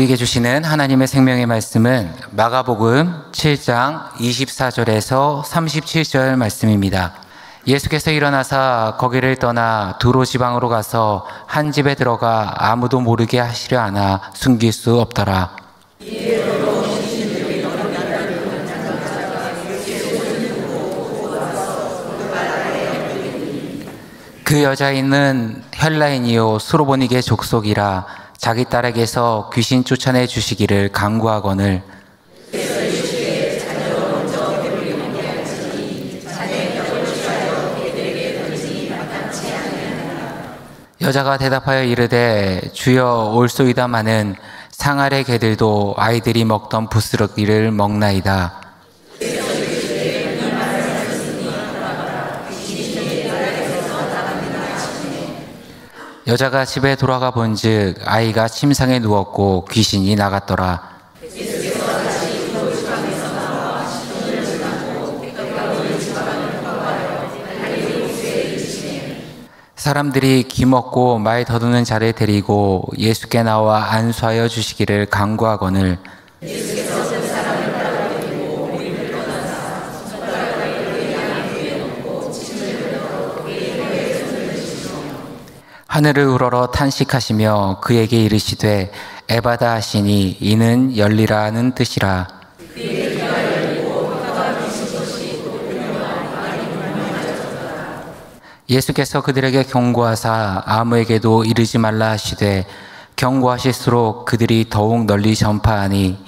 우리에게 주시는 하나님의 생명의 말씀은 마가복음 7장 24절에서 37절 말씀입니다. 예수께서 일어나사 거기를 떠나 두로 지방으로 가서 한 집에 들어가 아무도 모르게 하시려 하나 숨길 수 없더라. 그 여자인은 헬라인이요 수로보니게 족속이라 자기 딸에게서 귀신 쫓아내 주시기를 간구하거늘 여자가 대답하여 이르되 주여 올소이다마는 상아래 개들도 아이들이 먹던 부스러기를 먹나이다. 여자가 집에 돌아가 본즉 아이가 침상에 누웠고 귀신이 나갔더라. 사람들이 기먹고 말 더듬는 자를 데리고 예수께 나와 안수하여 주시기를 간구하거늘 하늘을 우러러 탄식하시며 그에게 이르시되 에바다 하시니 이는 열리라는 뜻이라. 예수께서 그들에게 경고하사 아무에게도 이르지 말라 하시되 경고하실수록 그들이 더욱 널리 전파하니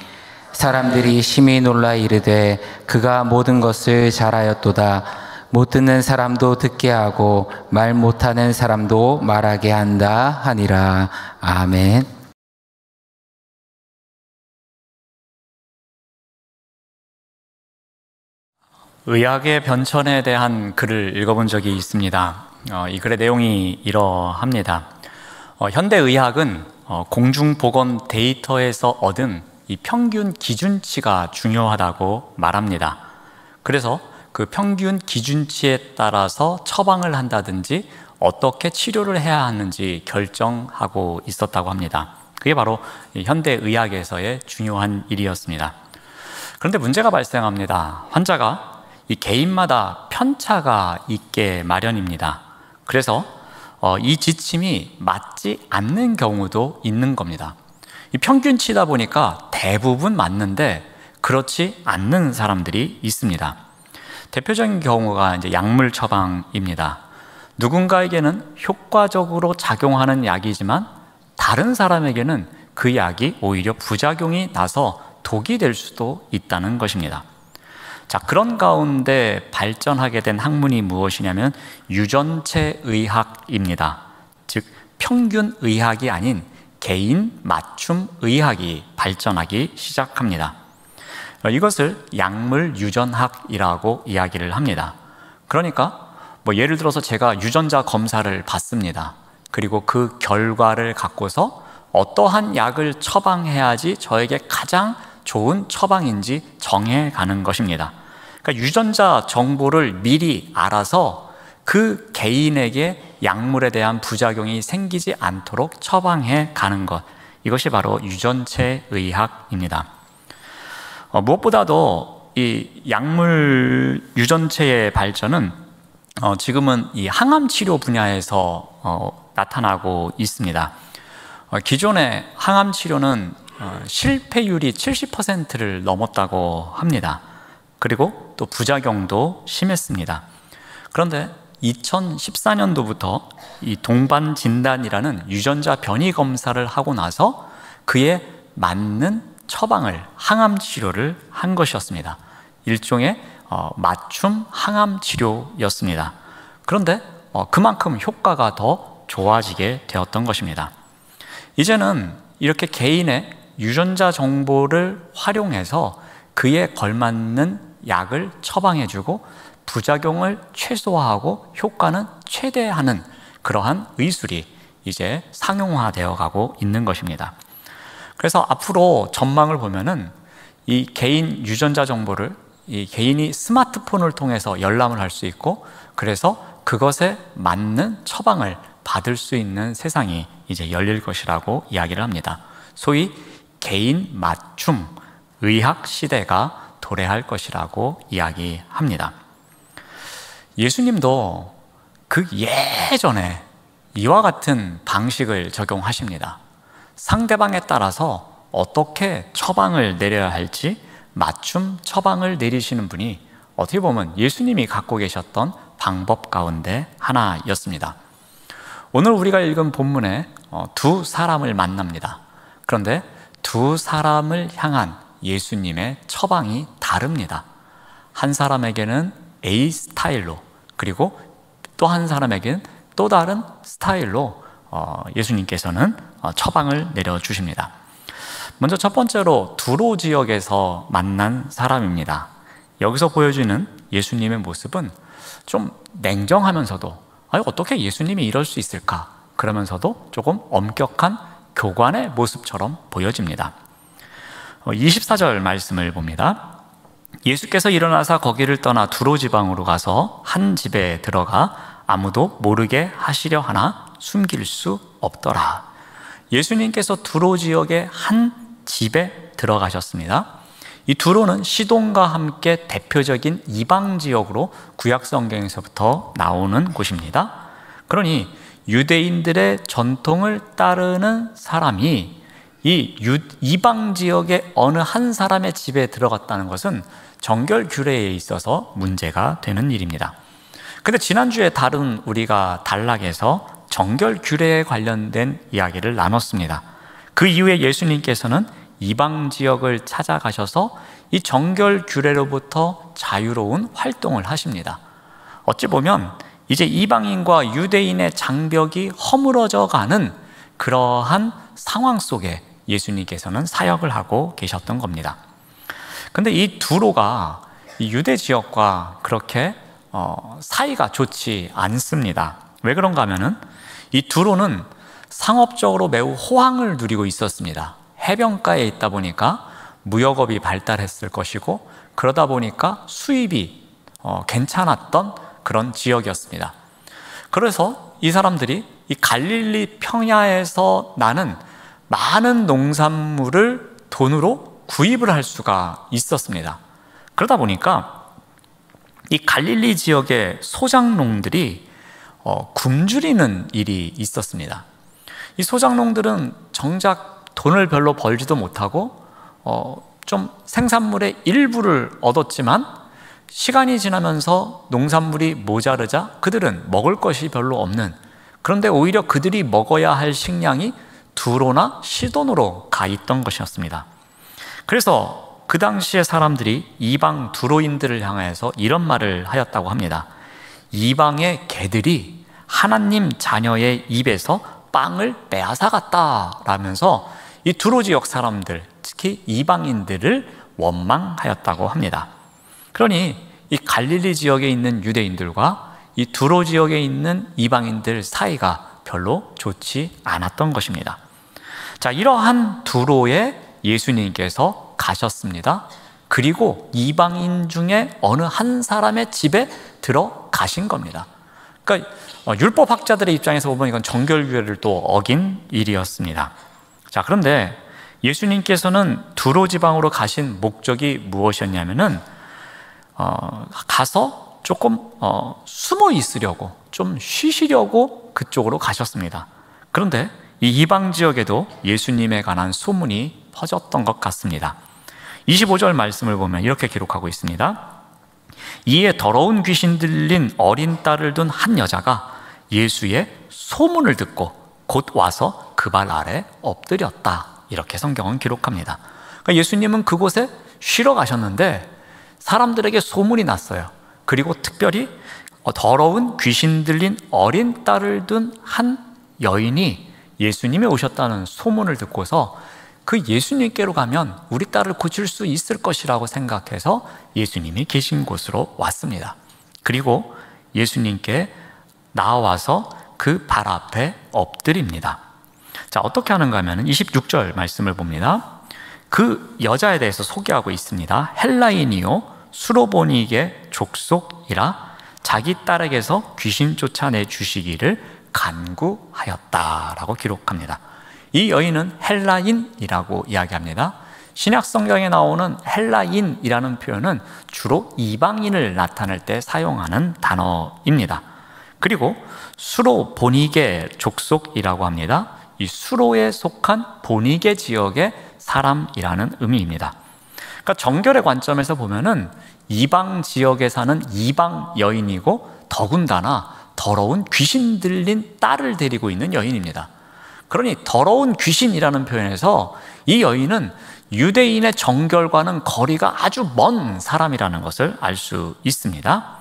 사람들이 심히 놀라 이르되 그가 모든 것을 잘하였도다. 못 듣는 사람도 듣게 하고 말 못하는 사람도 말하게 한다 하니라. 아멘. 의학의 변천에 대한 글을 읽어본 적이 있습니다. 이 글의 내용이 이러합니다. 현대의학은 공중보건 데이터에서 얻은 이 평균 기준치가 중요하다고 말합니다. 그래서 그 평균 기준치에 따라서 처방을 한다든지 어떻게 치료를 해야 하는지 결정하고 있었다고 합니다. 그게 바로 현대의학에서의 중요한 일이었습니다. 그런데 문제가 발생합니다. 환자가 이 개인마다 편차가 있게 마련입니다. 그래서 이 지침이 맞지 않는 경우도 있는 겁니다. 이 평균치다 보니까 대부분 맞는데 그렇지 않는 사람들이 있습니다. 대표적인 경우가 이제 약물 처방입니다. 누군가에게는 효과적으로 작용하는 약이지만 다른 사람에게는 그 약이 오히려 부작용이 나서 독이 될 수도 있다는 것입니다. 자, 그런 가운데 발전하게 된 학문이 무엇이냐면 유전체의학입니다. 즉 평균의학이 아닌 개인 맞춤 의학이 발전하기 시작합니다. 이것을 약물 유전학이라고 이야기를 합니다. 그러니까 예를 들어서 제가 유전자 검사를 받습니다. 그리고 그 결과를 갖고서 어떠한 약을 처방해야지 저에게 가장 좋은 처방인지 정해가는 것입니다. 그러니까 유전자 정보를 미리 알아서 그 개인에게 약물에 대한 부작용이 생기지 않도록 처방해 가는 것, 이것이 바로 유전체의학입니다. 무엇보다도 이 약물 유전체의 발전은 지금은 이 항암 치료 분야에서 나타나고 있습니다. 기존의 항암 치료는 실패율이 70%를 넘었다고 합니다. 그리고 또 부작용도 심했습니다. 그런데 2014년도부터 이 동반 진단이라는 유전자 변이 검사를 하고 나서 그에 맞는 처방을, 항암 치료를 한 것이었습니다. 일종의 맞춤 항암 치료였습니다. 그런데 그만큼 효과가 더 좋아지게 되었던 것입니다. 이제는 이렇게 개인의 유전자 정보를 활용해서 그에 걸맞는 약을 처방해주고 부작용을 최소화하고 효과는 최대화하는 그러한 의술이 이제 상용화되어 가고 있는 것입니다. 그래서 앞으로 전망을 보면은 이 개인 유전자 정보를 이 개인이 스마트폰을 통해서 열람을 할 수 있고, 그래서 그것에 맞는 처방을 받을 수 있는 세상이 이제 열릴 것이라고 이야기를 합니다. 소위 개인 맞춤 의학 시대가 도래할 것이라고 이야기합니다. 예수님도 그 예전에 이와 같은 방식을 적용하십니다. 상대방에 따라서 어떻게 처방을 내려야 할지 맞춤 처방을 내리시는 분이 어떻게 보면 예수님이 갖고 계셨던 방법 가운데 하나였습니다. 오늘 우리가 읽은 본문에 두 사람을 만납니다. 그런데 두 사람을 향한 예수님의 처방이 다릅니다. 한 사람에게는 A 스타일로, 그리고 또 한 사람에게는 또 다른 스타일로 예수님께서는 처방을 내려주십니다. 먼저 첫 번째로 두로 지역에서 만난 사람입니다. 여기서 보여주는 예수님의 모습은 좀 냉정하면서도 어떻게 예수님이 이럴 수 있을까? 그러면서도 조금 엄격한 교관의 모습처럼 보여집니다. 24절 말씀을 봅니다. 예수께서 일어나사 거기를 떠나 두로 지방으로 가서 한 집에 들어가 아무도 모르게 하시려 하나 숨길 수 없더라. 예수님께서 두로 지역의 한 집에 들어가셨습니다. 이 두로는 시돈과 함께 대표적인 이방 지역으로 구약 성경에서부터 나오는 곳입니다. 그러니 유대인들의 전통을 따르는 사람이 이 이방 지역의 어느 한 사람의 집에 들어갔다는 것은 정결 규례에 있어서 문제가 되는 일입니다. 근데 지난주에 다룬 우리가 단락에서 정결 규례에 관련된 이야기를 나눴습니다. 그 이후에 예수님께서는 이방 지역을 찾아가셔서 이 정결 규례로부터 자유로운 활동을 하십니다. 어찌 보면 이제 이방인과 유대인의 장벽이 허물어져 가는 그러한 상황 속에 예수님께서는 사역을 하고 계셨던 겁니다. 근데 이 두로가 이 유대 지역과 그렇게 사이가 좋지 않습니다. 왜 그런가 하면은 이 두로는 상업적으로 매우 호황을 누리고 있었습니다. 해변가에 있다 보니까 무역업이 발달했을 것이고, 그러다 보니까 수입이 괜찮았던 그런 지역이었습니다. 그래서 이 사람들이 이 갈릴리 평야에서 나는 많은 농산물을 돈으로 구입을 할 수가 있었습니다. 그러다 보니까 이 갈릴리 지역의 소작농들이 굶주리는 일이 있었습니다. 이 소작농들은 정작 돈을 별로 벌지도 못하고 좀 생산물의 일부를 얻었지만 시간이 지나면서 농산물이 모자르자 그들은 먹을 것이 별로 없는, 그런데 오히려 그들이 먹어야 할 식량이 두로나 시돈으로 가 있던 것이었습니다. 그래서 그 당시의 사람들이 이방 두로인들을 향해서 이런 말을 하였다고 합니다. 이방의 개들이 하나님 자녀의 입에서 빵을 빼앗아갔다 라면서 이 두로 지역 사람들, 특히 이방인들을 원망하였다고 합니다. 그러니 이 갈릴리 지역에 있는 유대인들과 이 두로 지역에 있는 이방인들 사이가 별로 좋지 않았던 것입니다. 자, 이러한 두로에 예수님께서 가셨습니다. 그리고 이방인 중에 어느 한 사람의 집에 들어가신 겁니다. 그러니까 율법학자들의 입장에서 보면 이건 정결규례를 또 어긴 일이었습니다. 자, 그런데 예수님께서는 두로 지방으로 가신 목적이 무엇이었냐면은 가서 조금 숨어 있으려고, 좀 쉬시려고 그쪽으로 가셨습니다. 그런데 이 이방 지역에도 예수님에 관한 소문이 퍼졌던 것 같습니다. 25절 말씀을 보면 이렇게 기록하고 있습니다. 이에 더러운 귀신 들린 어린 딸을 둔 한 여자가 예수의 소문을 듣고 곧 와서 그 발 아래 엎드렸다. 이렇게 성경은 기록합니다. 그러니까 예수님은 그곳에 쉬러 가셨는데 사람들에게 소문이 났어요. 그리고 특별히 더러운 귀신 들린 어린 딸을 둔 한 여인이 예수님이 오셨다는 소문을 듣고서 그 예수님께로 가면 우리 딸을 고칠 수 있을 것이라고 생각해서 예수님이 계신 곳으로 왔습니다. 그리고 예수님께 나와서 그 발 앞에 엎드립니다. 자, 어떻게 하는가 하면 26절 말씀을 봅니다. 그 여자에 대해서 소개하고 있습니다. 헬라인이요 수로보니게 족속이라 자기 딸에게서 귀신 쫓아내 주시기를 간구하였다라고 기록합니다. 이 여인은 헬라인이라고 이야기합니다. 신약 성경에 나오는 헬라인이라는 표현은 주로 이방인을 나타낼 때 사용하는 단어입니다. 그리고 수로 보니게 족속이라고 합니다. 이 수로에 속한 보니게 지역의 사람이라는 의미입니다. 그러니까 정결의 관점에서 보면은 이방 지역에 사는 이방 여인이고 더군다나 더러운 귀신 들린 딸을 데리고 있는 여인입니다. 그러니 더러운 귀신이라는 표현에서 이 여인은 유대인의 정결과는 거리가 아주 먼 사람이라는 것을 알 수 있습니다.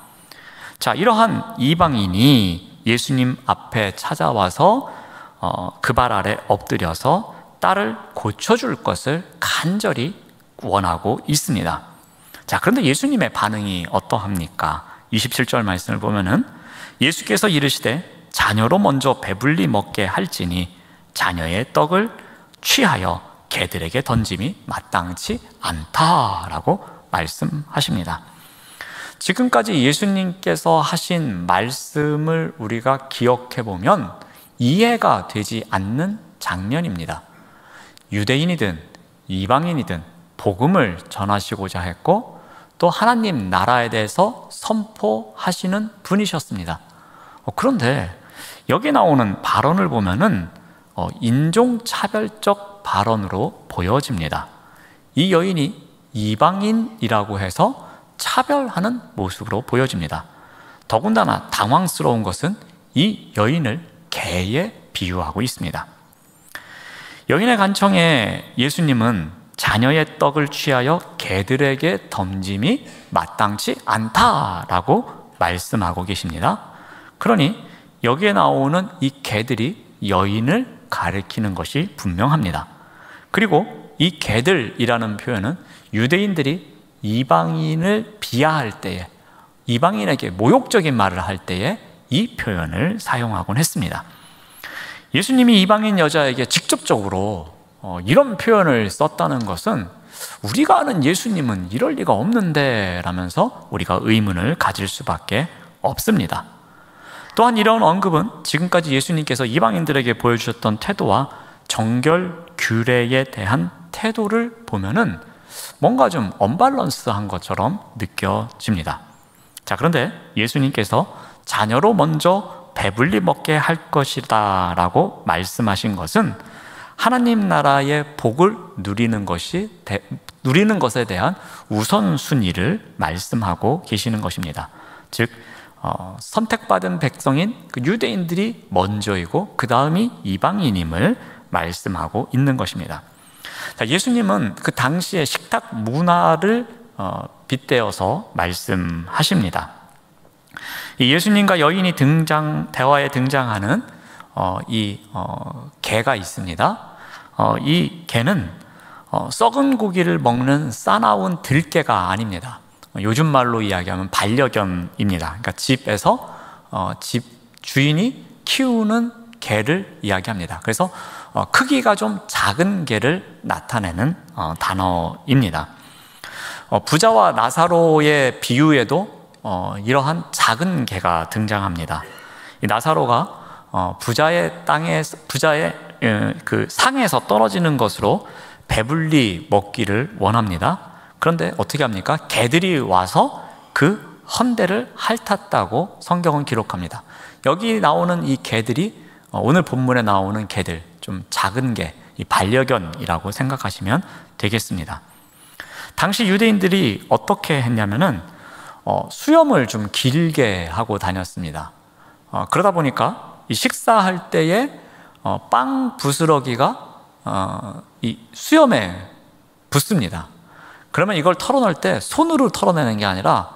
자, 이러한 이방인이 예수님 앞에 찾아와서 그 발 아래 엎드려서 딸을 고쳐줄 것을 간절히 원하고 있습니다. 자, 그런데 예수님의 반응이 어떠합니까? 27절 말씀을 보면은 예수께서 이르시되 자녀로 먼저 배불리 먹게 할지니 자녀의 떡을 취하여 개들에게 던짐이 마땅치 않다라고 말씀하십니다. 지금까지 예수님께서 하신 말씀을 우리가 기억해 보면 이해가 되지 않는 장면입니다. 유대인이든 이방인이든 복음을 전하시고자 했고 또 하나님 나라에 대해서 선포하시는 분이셨습니다. 그런데 여기 나오는 발언을 보면은 인종차별적 발언으로 보여집니다. 이 여인이 이방인이라고 해서 차별하는 모습으로 보여집니다. 더군다나 당황스러운 것은 이 여인을 개에 비유하고 있습니다. 여인의 간청에 예수님은 자녀의 떡을 취하여 개들에게 던짐이 마땅치 않다라고 말씀하고 계십니다. 그러니 여기에 나오는 이 개들이 여인을 가리키는 것이 분명합니다. 그리고 이 개들이라는 표현은 유대인들이 이방인을 비하할 때에, 이방인에게 모욕적인 말을 할 때에 이 표현을 사용하곤 했습니다. 예수님이 이방인 여자에게 직접적으로 이런 표현을 썼다는 것은 우리가 아는 예수님은 이럴 리가 없는데 라면서 우리가 의문을 가질 수밖에 없습니다. 또한 이런 언급은 지금까지 예수님께서 이방인들에게 보여주셨던 태도와 정결 규례에 대한 태도를 보면은 뭔가 좀 언밸런스한 것처럼 느껴집니다. 자, 그런데 예수님께서 자녀로 먼저 배불리 먹게 할 것이다 라고 말씀하신 것은 하나님 나라의 복을 누리는 것에 대한 우선순위를 말씀하고 계시는 것입니다. 즉 선택받은 백성인 그 유대인들이 먼저이고 그 다음이 이방인임을 말씀하고 있는 것입니다. 자, 예수님은 그 당시의 식탁 문화를 빗대어서 말씀하십니다. 예수님과 여인이 대화에 등장하는 개가 있습니다. 이 개는 썩은 고기를 먹는 싸나운 들개가 아닙니다. 요즘 말로 이야기하면 반려견입니다. 그러니까 집에서 집 주인이 키우는 개를 이야기합니다. 그래서 크기가 좀 작은 개를 나타내는 단어입니다. 부자와 나사로의 비유에도 이러한 작은 개가 등장합니다. 이 나사로가 부자의 그 상에서 떨어지는 것으로 배불리 먹기를 원합니다. 그런데 어떻게 합니까? 개들이 와서 그 헌대를 핥았다고 성경은 기록합니다. 여기 나오는 이 개들이 오늘 본문에 나오는 개들, 좀 작은 개, 이 반려견이라고 생각하시면 되겠습니다. 당시 유대인들이 어떻게 했냐면은 수염을 좀 길게 하고 다녔습니다. 그러다 보니까 이 식사할 때에 빵 부스러기가 이 수염에 붙습니다. 그러면 이걸 털어낼 때 손으로 털어내는 게 아니라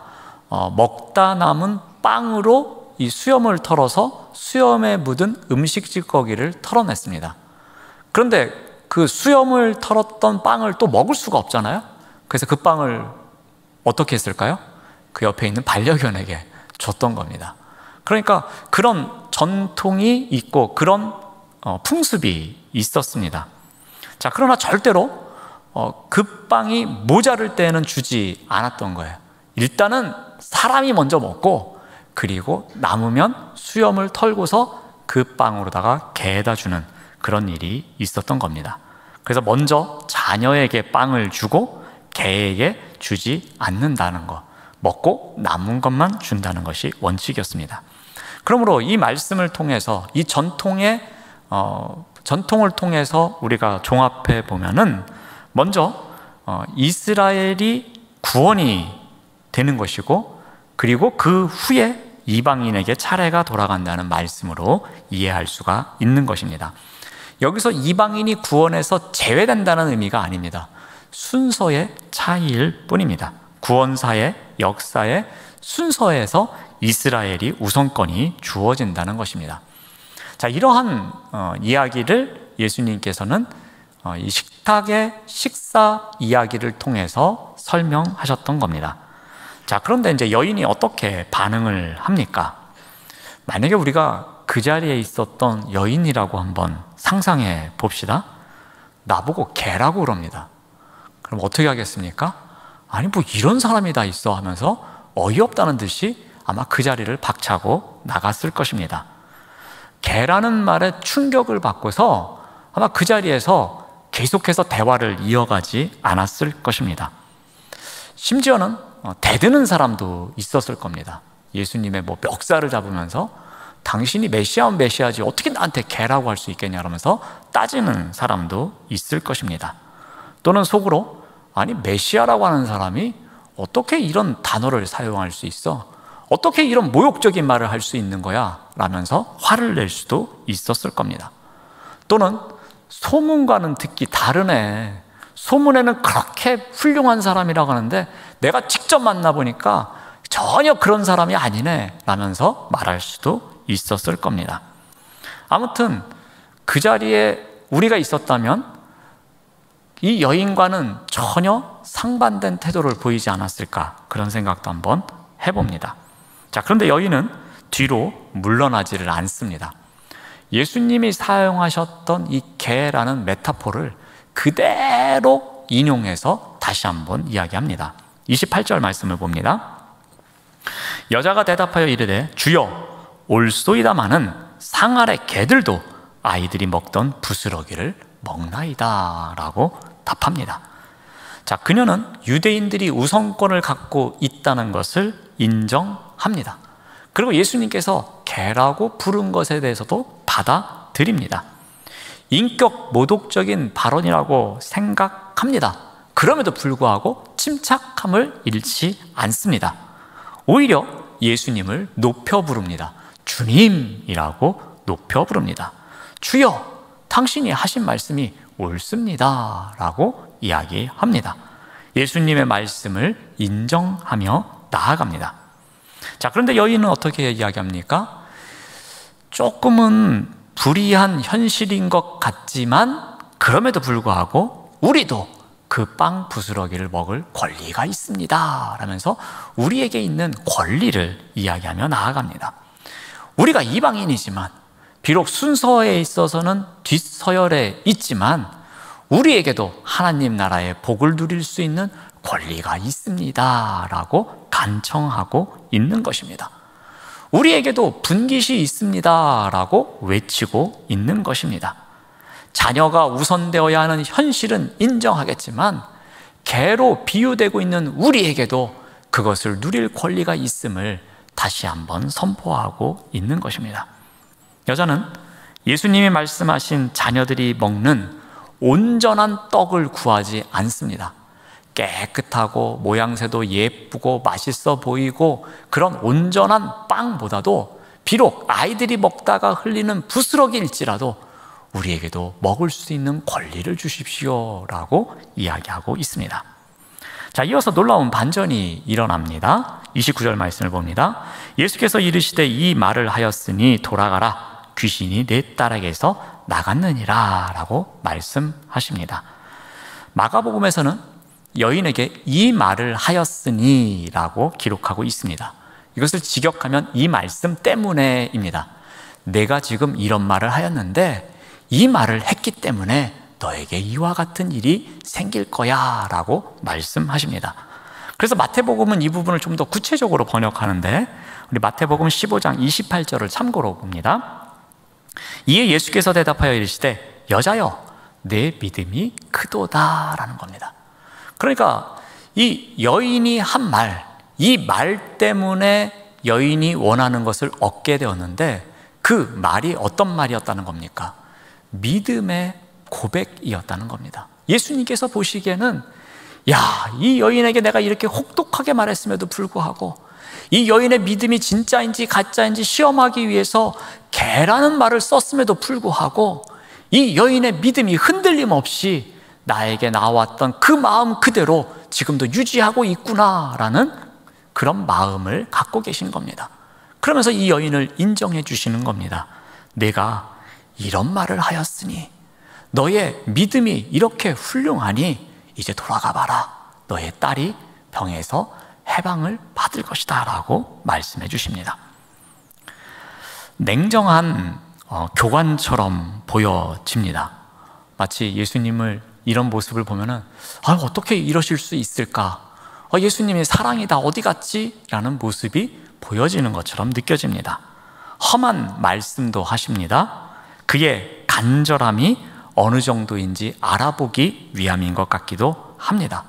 먹다 남은 빵으로 이 수염을 털어서 수염에 묻은 음식 찌꺼기를 털어냈습니다. 그런데 그 수염을 털었던 빵을 또 먹을 수가 없잖아요. 그래서 그 빵을 어떻게 했을까요? 그 옆에 있는 반려견에게 줬던 겁니다. 그러니까 그런 전통이 있고 그런 풍습이 있었습니다. 자, 그러나 절대로 그 빵이 모자랄 때는 주지 않았던 거예요. 일단은 사람이 먼저 먹고 그리고 남으면 수염을 털고서 그 빵으로다가 개에다 주는 그런 일이 있었던 겁니다. 그래서 먼저 자녀에게 빵을 주고 개에게 주지 않는다는 것, 먹고 남은 것만 준다는 것이 원칙이었습니다. 그러므로 이 말씀을 통해서, 이 전통을 통해서 우리가 종합해 보면은 먼저 이스라엘이 구원이 되는 것이고, 그리고 그 후에 이방인에게 차례가 돌아간다는 말씀으로 이해할 수가 있는 것입니다. 여기서 이방인이 구원에서 제외된다는 의미가 아닙니다. 순서의 차이일 뿐입니다. 구원사의 역사의 순서에서 이스라엘이 우선권이 주어진다는 것입니다. 자, 이러한 이야기를 예수님께서는 이 식탁의 식사 이야기를 통해서 설명하셨던 겁니다. 자, 그런데 이제 여인이 어떻게 반응을 합니까? 만약에 우리가 그 자리에 있었던 여인이라고 한번 상상해 봅시다. 나보고 개라고 그럽니다. 그럼 어떻게 하겠습니까? 아니, 뭐 이런 사람이 다 있어 하면서 어이없다는 듯이 아마 그 자리를 박차고 나갔을 것입니다. 개라는 말에 충격을 받고서 아마 그 자리에서 계속해서 대화를 이어가지 않았을 것입니다. 심지어는 대드는 사람도 있었을 겁니다. 예수님의 뭐 멱살을 잡으면서 당신이 메시아면 메시아지 어떻게 나한테 개라고 할 수 있겠냐 그러면서 따지는 사람도 있을 것입니다. 또는 속으로, 아니 메시아라고 하는 사람이 어떻게 이런 단어를 사용할 수 있어? 어떻게 이런 모욕적인 말을 할 수 있는 거야? 라면서 화를 낼 수도 있었을 겁니다. 또는 소문과는 듣기 다르네, 소문에는 그렇게 훌륭한 사람이라고 하는데 내가 직접 만나보니까 전혀 그런 사람이 아니네 라면서 말할 수도 있었을 겁니다. 아무튼 그 자리에 우리가 있었다면 이 여인과는 전혀 상반된 태도를 보이지 않았을까, 그런 생각도 한번 해봅니다. 자, 그런데 여인은 뒤로 물러나지를 않습니다. 예수님이 사용하셨던 이 개라는 메타포를 그대로 인용해서 다시 한번 이야기합니다. 28절 말씀을 봅니다. 여자가 대답하여 이르되 주여 올소이다마는 상 아래 개들도 아이들이 먹던 부스러기를 먹나이다 라고 답합니다. 자, 그녀는 유대인들이 우선권을 갖고 있다는 것을 인정합니다. 그리고 예수님께서 개라고 부른 것에 대해서도 받아들입니다. 인격 모독적인 발언이라고 생각합니다. 그럼에도 불구하고 침착함을 잃지 않습니다. 오히려 예수님을 높여 부릅니다. 주님이라고 높여 부릅니다. 주여, 당신이 하신 말씀이 옳습니다 라고 이야기합니다. 예수님의 말씀을 인정하며 나아갑니다. 자, 그런데 여인은 어떻게 이야기합니까? 조금은 불이한 현실인 것 같지만 그럼에도 불구하고 우리도 그 빵 부스러기를 먹을 권리가 있습니다 라면서 우리에게 있는 권리를 이야기하며 나아갑니다. 우리가 이방인이지만 비록 순서에 있어서는 뒷서열에 있지만 우리에게도 하나님 나라의 복을 누릴 수 있는 권리가 있습니다 라고 간청하고 있는 것입니다. 우리에게도 분깃이 있습니다 라고 외치고 있는 것입니다. 자녀가 우선되어야 하는 현실은 인정하겠지만 개로 비유되고 있는 우리에게도 그것을 누릴 권리가 있음을 다시 한번 선포하고 있는 것입니다. 여자는 예수님이 말씀하신 자녀들이 먹는 온전한 떡을 구하지 않습니다. 깨끗하고 모양새도 예쁘고 맛있어 보이고 그런 온전한 빵보다도 비록 아이들이 먹다가 흘리는 부스러기일지라도 우리에게도 먹을 수 있는 권리를 주십시오 라고 이야기하고 있습니다. 자, 이어서 놀라운 반전이 일어납니다. 29절 말씀을 봅니다. 예수께서 이르시되 이 말을 하였으니 돌아가라, 귀신이 내 딸에게서 나갔느니라 라고 말씀하십니다. 마가복음에서는 여인에게 이 말을 하였으니 라고 기록하고 있습니다. 이것을 직역하면 이 말씀 때문에입니다. 내가 지금 이런 말을 하였는데 이 말을 했기 때문에 너에게 이와 같은 일이 생길 거야 라고 말씀하십니다. 그래서 마태복음은 이 부분을 좀 더 구체적으로 번역하는데 우리 마태복음 15장 28절을 참고로 봅니다. 이에 예수께서 대답하여 이르시되 여자여 내 믿음이 크도다라는 겁니다. 그러니까 이 여인이 한 말, 이 말 때문에 여인이 원하는 것을 얻게 되었는데 그 말이 어떤 말이었다는 겁니까? 믿음의 고백이었다는 겁니다. 예수님께서 보시기에는 이 여인에게 내가 이렇게 혹독하게 말했음에도 불구하고 이 여인의 믿음이 진짜인지 가짜인지 시험하기 위해서 개라는 말을 썼음에도 불구하고 이 여인의 믿음이 흔들림 없이 나에게 나왔던 그 마음 그대로 지금도 유지하고 있구나라는 그런 마음을 갖고 계신 겁니다. 그러면서 이 여인을 인정해 주시는 겁니다. 내가 이런 말을 하였으니 너의 믿음이 이렇게 훌륭하니 이제 돌아가 봐라. 너의 딸이 병에서 해방을 받을 것이다 라고 말씀해 주십니다. 냉정한 교관처럼 보여집니다. 마치 예수님을 이런 모습을 보면은 어떻게 이러실 수 있을까? 예수님의 사랑이 다 어디 갔지? 라는 모습이 보여지는 것처럼 느껴집니다. 험한 말씀도 하십니다. 그의 간절함이 어느 정도인지 알아보기 위함인 것 같기도 합니다.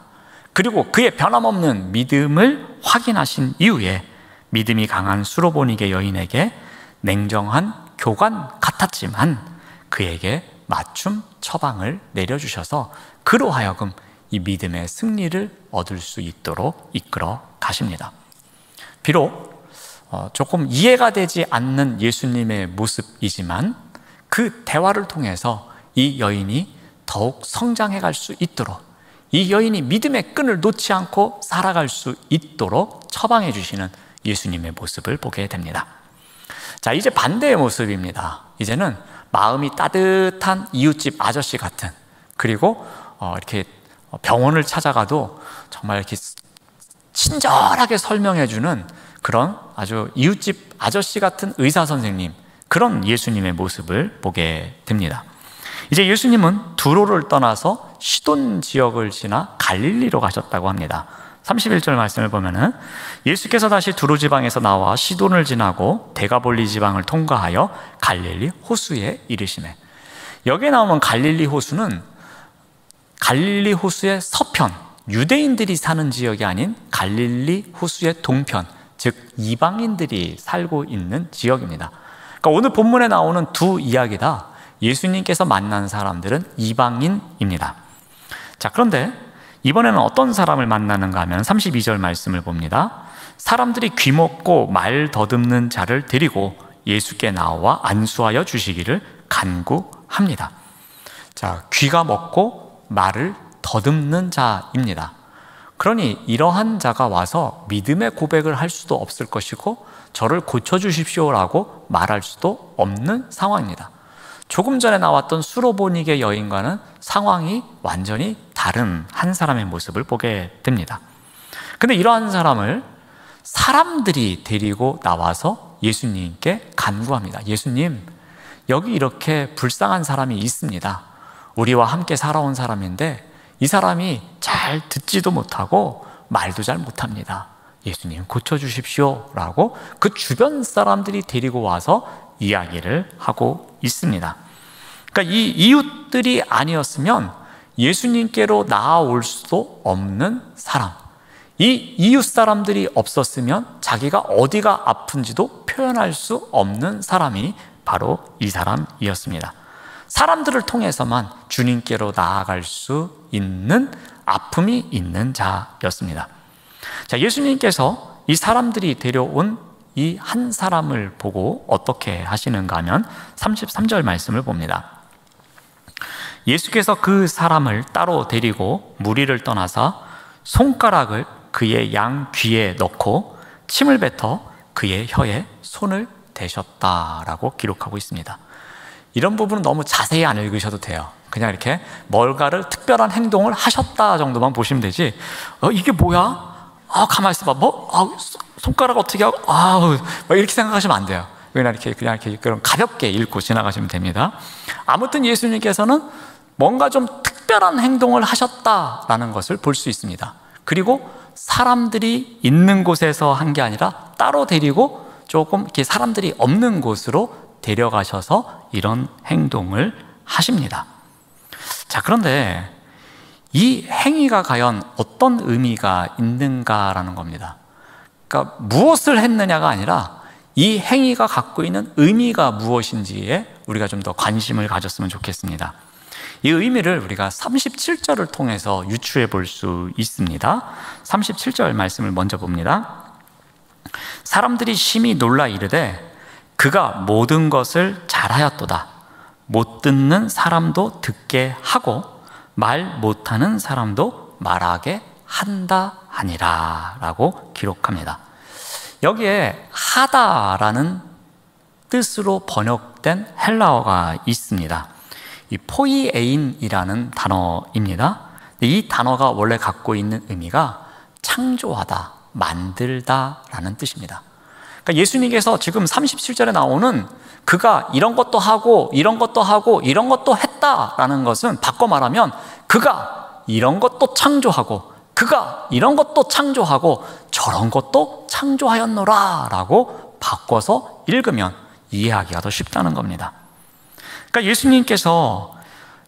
그리고 그의 변함없는 믿음을 확인하신 이후에 믿음이 강한 수로보니게 여인에게 냉정한 교관 같았지만 그에게 맞춤 처방을 내려주셔서 그로 하여금 이 믿음의 승리를 얻을 수 있도록 이끌어 가십니다. 비록 조금 이해가 되지 않는 예수님의 모습이지만 그 대화를 통해서 이 여인이 더욱 성장해 갈 수 있도록, 이 여인이 믿음의 끈을 놓지 않고 살아갈 수 있도록 처방해 주시는 예수님의 모습을 보게 됩니다. 자, 이제 반대의 모습입니다. 이제는 마음이 따뜻한 이웃집 아저씨 같은, 그리고 이렇게 병원을 찾아가도 정말 이렇게 친절하게 설명해 주는 그런 아주 이웃집 아저씨 같은 의사 선생님, 그런 예수님의 모습을 보게 됩니다. 이제 예수님은 두로를 떠나서 시돈 지역을 지나 갈릴리로 가셨다고 합니다. 31절 말씀을 보면은 예수께서 다시 두로 지방에서 나와 시돈을 지나고 데가볼리 지방을 통과하여 갈릴리 호수에 이르시매. 여기에 나오는 갈릴리 호수는 갈릴리 호수의 서편, 유대인들이 사는 지역이 아닌 갈릴리 호수의 동편, 즉 이방인들이 살고 있는 지역입니다. 그러니까 오늘 본문에 나오는 두 이야기 다 예수님께서 만난 사람들은 이방인입니다. 자, 그런데 이번에는 어떤 사람을 만나는가 하면 32절 말씀을 봅니다. 사람들이 귀먹고 말 더듬는 자를 데리고 예수께 나와 안수하여 주시기를 간구합니다. 자, 귀가 먹고 말을 더듬는 자입니다. 그러니 이러한 자가 와서 믿음의 고백을 할 수도 없을 것이고 저를 고쳐주십시오라고 말할 수도 없는 상황입니다. 조금 전에 나왔던 수로보니게 여인과는 상황이 완전히 다른 한 사람의 모습을 보게 됩니다. 근데 이러한 사람을 사람들이 데리고 나와서 예수님께 간구합니다. 예수님, 여기 이렇게 불쌍한 사람이 있습니다. 우리와 함께 살아온 사람인데 이 사람이 잘 듣지도 못하고 말도 잘 못합니다. 예수님 고쳐주십시오 라고 그 주변 사람들이 데리고 와서 이야기를 하고 있습니다. 그러니까 이 이웃들이 아니었으면 예수님께로 나아올 수도 없는 사람, 이 이웃 사람들이 없었으면 자기가 어디가 아픈지도 표현할 수 없는 사람이 바로 이 사람이었습니다. 사람들을 통해서만 주님께로 나아갈 수 있는 아픔이 있는 자였습니다. 자, 예수님께서 이 사람들이 데려온 이 한 사람을 보고 어떻게 하시는가 하면 33절 말씀을 봅니다. 예수께서 그 사람을 따로 데리고 무리를 떠나서 손가락을 그의 양 귀에 넣고 침을 뱉어 그의 혀에 손을 대셨다라고 기록하고 있습니다. 이런 부분은 너무 자세히 안 읽으셔도 돼요. 그냥 이렇게 뭔가를 특별한 행동을 하셨다 정도만 보시면 되지, 이게 뭐야? 가만히 있어봐. 손가락 어떻게 하고, 이렇게 생각하시면 안 돼요. 그냥 이렇게 그런 가볍게 읽고 지나가시면 됩니다. 아무튼 예수님께서는 뭔가 좀 특별한 행동을 하셨다라는 것을 볼 수 있습니다. 그리고 사람들이 있는 곳에서 한 게 아니라 따로 데리고 조금 이렇게 사람들이 없는 곳으로 데려가셔서 이런 행동을 하십니다. 자, 그런데 이 행위가 과연 어떤 의미가 있는가라는 겁니다. 그러니까 무엇을 했느냐가 아니라 이 행위가 갖고 있는 의미가 무엇인지에 우리가 좀 더 관심을 가졌으면 좋겠습니다. 이 의미를 우리가 37절을 통해서 유추해 볼 수 있습니다. 37절 말씀을 먼저 봅니다. 사람들이 심히 놀라 이르되 그가 모든 것을 잘하였도다. 못 듣는 사람도 듣게 하고 말 못하는 사람도 말하게 한다 하니라 라고 기록합니다. 여기에 하다라는 뜻으로 번역된 헬라어가 있습니다. 이 포이에인이라는 단어입니다. 이 단어가 원래 갖고 있는 의미가 창조하다, 만들다 라는 뜻입니다. 그러니까 예수님께서 지금 37절에 나오는 그가 이런 것도 하고 이런 것도 하고 이런 것도 했다라는 것은 바꿔 말하면 그가 이런 것도 창조하고 그가 이런 것도 창조하고 저런 것도 창조하였노라 라고 바꿔서 읽으면 이해하기가 더 쉽다는 겁니다. 그러니까 예수님께서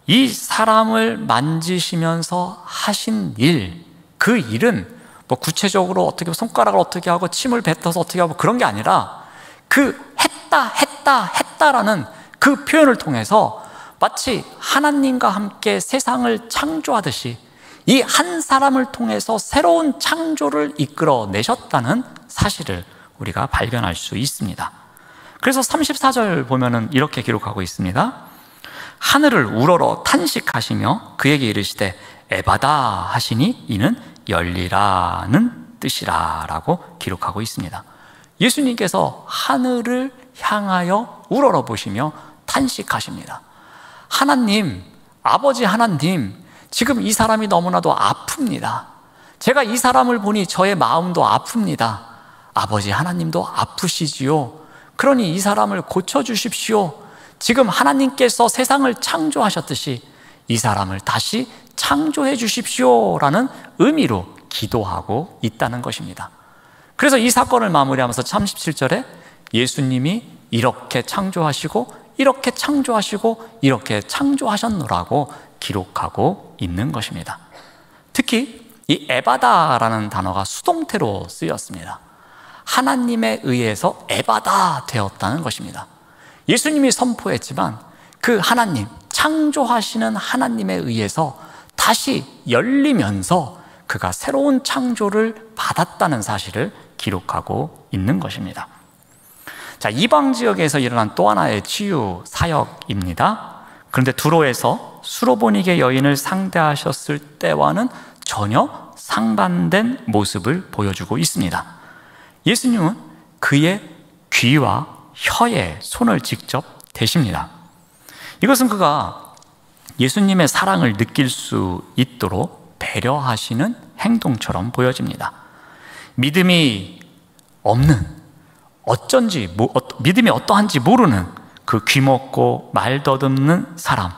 이 사람을 만지시면서 하신 일, 그 일은 뭐 구체적으로 어떻게 손가락을 어떻게 하고 침을 뱉어서 어떻게 하고 그런 게 아니라 그 했다라는 그 표현을 통해서 마치 하나님과 함께 세상을 창조하듯이 이 한 사람을 통해서 새로운 창조를 이끌어내셨다는 사실을 우리가 발견할 수 있습니다. 그래서 34절 보면은 이렇게 기록하고 있습니다. 하늘을 우러러 탄식하시며 그에게 이르시되 에바다 하시니 이는 열리라는 뜻이라 라고 기록하고 있습니다. 예수님께서 하늘을 향하여 우러러 보시며 탄식하십니다. 하나님, 아버지 하나님, 지금 이 사람이 너무나도 아픕니다. 제가 이 사람을 보니 저의 마음도 아픕니다. 아버지 하나님도 아프시지요. 그러니 이 사람을 고쳐주십시오. 지금 하나님께서 세상을 창조하셨듯이 이 사람을 다시 창조해 주십시오 라는 의미로 기도하고 있다는 것입니다. 그래서 이 사건을 마무리하면서 37절에 예수님이 이렇게 창조하시고 이렇게 창조하시고 이렇게 창조하셨노라고 기록하고 있는 것입니다. 특히 이 에바다라는 단어가 수동태로 쓰였습니다. 하나님에 의해서 에바다 되었다는 것입니다. 예수님이 선포했지만 그 하나님, 창조하시는 하나님에 의해서 다시 열리면서 그가 새로운 창조를 받았다는 사실을 기록하고 있는 것입니다. 자, 이방 지역에서 일어난 또 하나의 치유 사역입니다. 그런데 두로에서 수로보니게 여인을 상대하셨을 때와는 전혀 상반된 모습을 보여주고 있습니다. 예수님은 그의 귀와 혀에 손을 직접 대십니다. 이것은 그가 예수님의 사랑을 느낄 수 있도록 배려하시는 행동처럼 보여집니다. 믿음이 없는, 믿음이 어떠한지 모르는 그 귀먹고 말 더듬는 사람,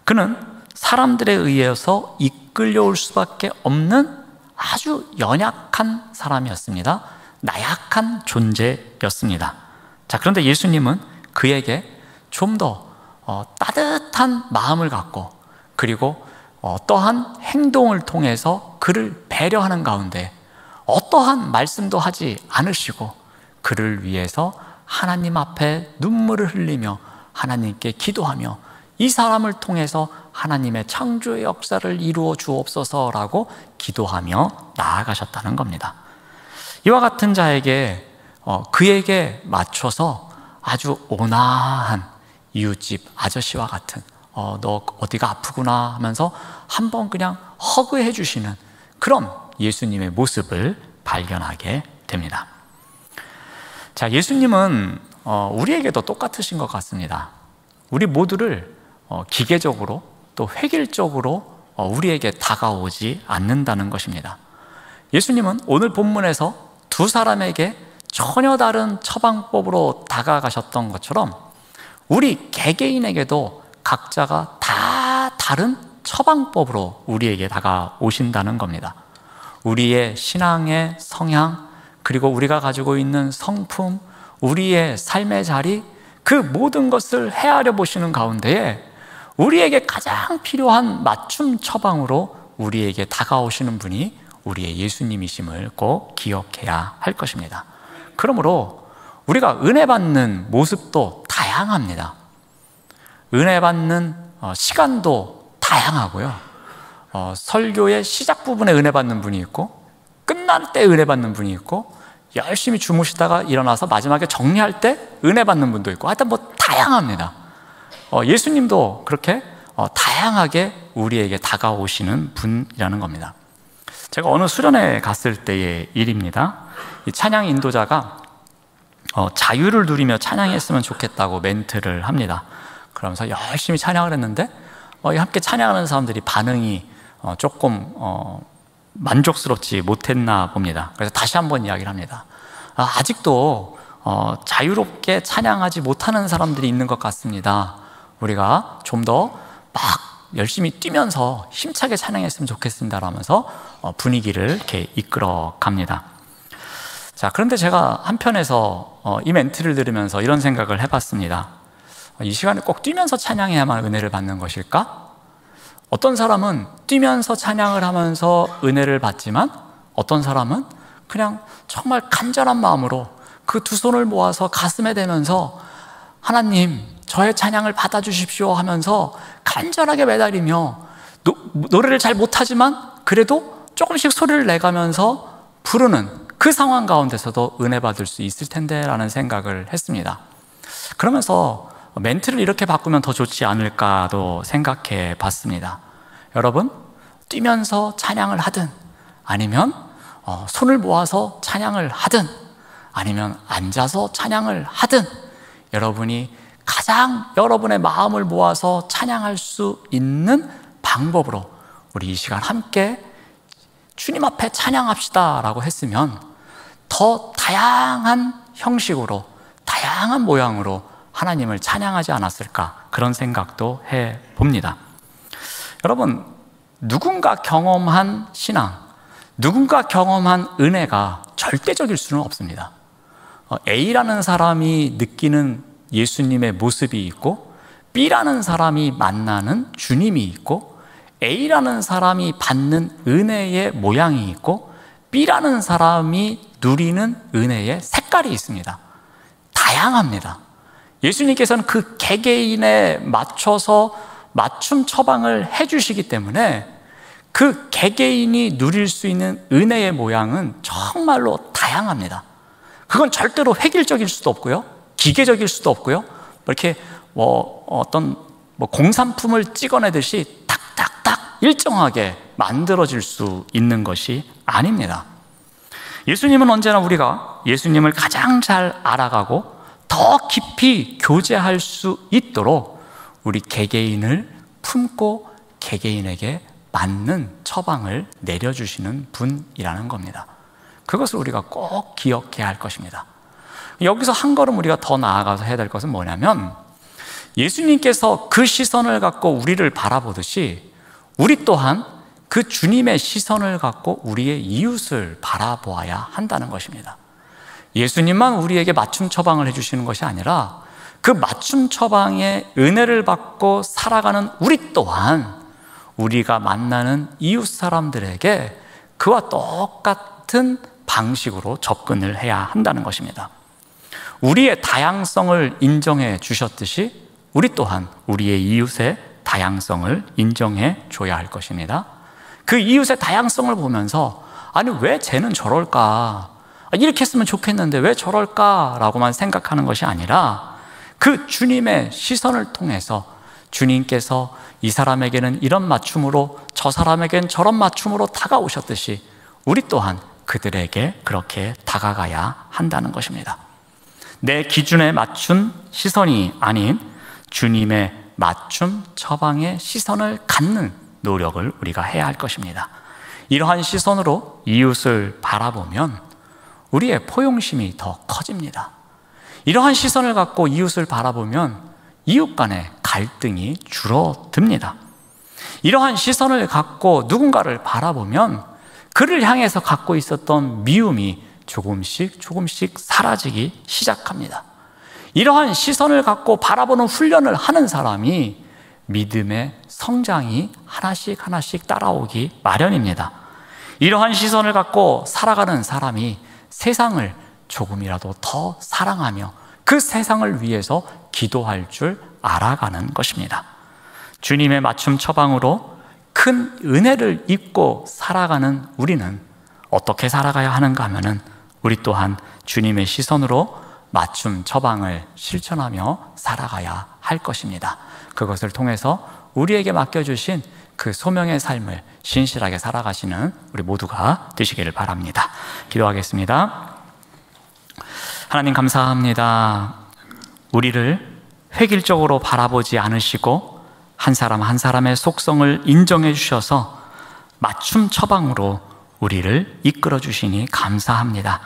그는 사람들에 의해서 이끌려올 수밖에 없는 아주 연약한 사람이었습니다. 나약한 존재였습니다. 자, 그런데 예수님은 그에게 좀 더 따뜻한 마음을 갖고 그리고 어떠한 행동을 통해서 그를 배려하는 가운데 어떠한 말씀도 하지 않으시고 그를 위해서 하나님 앞에 눈물을 흘리며 하나님께 기도하며 이 사람을 통해서 하나님의 창조의 역사를 이루어 주옵소서라고 기도하며 나아가셨다는 겁니다. 이와 같은 자에게 그에게 맞춰서 아주 온화한 이웃집 아저씨와 같은 너 어디가 아프구나 하면서 한번 그냥 허그해 주시는 그런 예수님의 모습을 발견하게 됩니다. 자, 예수님은 우리에게도 똑같으신 것 같습니다. 우리 모두를 기계적으로 또 획일적으로 우리에게 다가오지 않는다는 것입니다. 예수님은 오늘 본문에서 두 사람에게 전혀 다른 처방법으로 다가가셨던 것처럼 우리 개개인에게도 각자가 다 다른 처방법으로 우리에게 다가오신다는 겁니다. 우리의 신앙의 성향, 그리고 우리가 가지고 있는 성품, 우리의 삶의 자리, 그 모든 것을 헤아려 보시는 가운데에 우리에게 가장 필요한 맞춤 처방으로 우리에게 다가오시는 분이 우리의 예수님이심을 꼭 기억해야 할 것입니다. 그러므로 우리가 은혜 받는 모습도 다양합니다. 은혜 받는 시간도 다양하고요. 설교의 시작 부분에 은혜 받는 분이 있고, 끝날 때 은혜 받는 분이 있고, 열심히 주무시다가 일어나서 마지막에 정리할 때 은혜 받는 분도 있고, 하여튼 뭐 다양합니다. 예수님도 그렇게 다양하게 우리에게 다가오시는 분이라는 겁니다. 제가 어느 수련회 갔을 때의 일입니다. 이 찬양 인도자가 자유를 누리며 찬양했으면 좋겠다고 멘트를 합니다. 그러면서 열심히 찬양을 했는데 함께 찬양하는 사람들이 반응이 조금 만족스럽지 못했나 봅니다. 그래서 다시 한번 이야기를 합니다. 아직도 자유롭게 찬양하지 못하는 사람들이 있는 것 같습니다. 우리가 좀 더 막 열심히 뛰면서 힘차게 찬양했으면 좋겠습니다 라면서 분위기를 이렇게 이끌어 갑니다. 자, 그런데 제가 한편에서 이 멘트를 들으면서 이런 생각을 해봤습니다. 이 시간에 꼭 뛰면서 찬양해야만 은혜를 받는 것일까? 어떤 사람은 뛰면서 찬양을 하면서 은혜를 받지만, 어떤 사람은 그냥 정말 간절한 마음으로 그 두 손을 모아서 가슴에 대면서 하나님, 저의 찬양을 받아주십시오 하면서 간절하게 매달리며 노래를 잘 못하지만 그래도 조금씩 소리를 내가면서 부르는 그 상황 가운데서도 은혜 받을 수 있을 텐데 라는 생각을 했습니다. 그러면서 멘트를 이렇게 바꾸면 더 좋지 않을까도 생각해 봤습니다. 여러분, 뛰면서 찬양을 하든, 아니면 손을 모아서 찬양을 하든, 아니면 앉아서 찬양을 하든, 여러분이 가장 여러분의 마음을 모아서 찬양할 수 있는 방법으로 우리 이 시간 함께 주님 앞에 찬양합시다 라고 했으면 더 다양한 형식으로, 다양한 모양으로 하나님을 찬양하지 않았을까, 그런 생각도 해봅니다. 여러분, 누군가 경험한 신앙, 누군가 경험한 은혜가 절대적일 수는 없습니다. A라는 사람이 느끼는 예수님의 모습이 있고, B라는 사람이 만나는 주님이 있고, A라는 사람이 받는 은혜의 모양이 있고, B라는 사람이 누리는 은혜의 색깔이 있습니다. 다양합니다. 예수님께서는 그 개개인에 맞춰서 맞춤 처방을 해주시기 때문에 그 개개인이 누릴 수 있는 은혜의 모양은 정말로 다양합니다. 그건 절대로 획일적일 수도 없고요, 기계적일 수도 없고요, 이렇게 어떤 공산품을 찍어내듯이 탁탁탁 일정하게 만들어질 수 있는 것이 아닙니다. 예수님은 언제나 우리가 예수님을 가장 잘 알아가고 더 깊이 교제할 수 있도록 우리 개개인을 품고 개개인에게 맞는 처방을 내려주시는 분이라는 겁니다. 그것을 우리가 꼭 기억해야 할 것입니다. 여기서 한 걸음 우리가 더 나아가서 해야 될 것은 뭐냐면, 예수님께서 그 시선을 갖고 우리를 바라보듯이 우리 또한 그 주님의 시선을 갖고 우리의 이웃을 바라보아야 한다는 것입니다. 예수님만 우리에게 맞춤 처방을 해주시는 것이 아니라 그 맞춤 처방의 은혜를 받고 살아가는 우리 또한 우리가 만나는 이웃 사람들에게 그와 똑같은 방식으로 접근을 해야 한다는 것입니다. 우리의 다양성을 인정해 주셨듯이 우리 또한 우리의 이웃의 다양성을 인정해 줘야 할 것입니다. 그 이웃의 다양성을 보면서 아니 왜 쟤는 저럴까, 이렇게 했으면 좋겠는데 왜 저럴까 라고만 생각하는 것이 아니라 그 주님의 시선을 통해서 주님께서 이 사람에게는 이런 맞춤으로, 저 사람에게는 저런 맞춤으로 다가오셨듯이 우리 또한 그들에게 그렇게 다가가야 한다는 것입니다. 내 기준에 맞춘 시선이 아닌 주님의 맞춤 처방의 시선을 갖는 노력을 우리가 해야 할 것입니다. 이러한 시선으로 이웃을 바라보면 우리의 포용심이 더 커집니다. 이러한 시선을 갖고 이웃을 바라보면 이웃 간의 갈등이 줄어듭니다. 이러한 시선을 갖고 누군가를 바라보면 그를 향해서 갖고 있었던 미움이 조금씩 사라지기 시작합니다. 이러한 시선을 갖고 바라보는 훈련을 하는 사람이 믿음의 성장이 하나씩 하나씩 따라오기 마련입니다. 이러한 시선을 갖고 살아가는 사람이 세상을 조금이라도 더 사랑하며 그 세상을 위해서 기도할 줄 알아가는 것입니다. 주님의 맞춤 처방으로 큰 은혜를 입고 살아가는 우리는 어떻게 살아가야 하는가 하면은 우리 또한 주님의 시선으로 맞춤 처방을 실천하며 살아가야 할 것입니다. 그것을 통해서 우리에게 맡겨주신 그 소명의 삶을 신실하게 살아가시는 우리 모두가 되시기를 바랍니다. 기도하겠습니다. 하나님 감사합니다. 우리를 획일적으로 바라보지 않으시고 한 사람 한 사람의 속성을 인정해 주셔서 맞춤 처방으로 우리를 이끌어 주시니 감사합니다.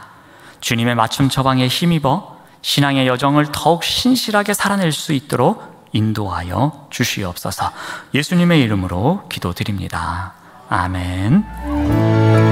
주님의 맞춤 처방에 힘입어 신앙의 여정을 더욱 신실하게 살아낼 수 있도록 인도하여 주시옵소서. 예수님의 이름으로 기도드립니다. 아멘.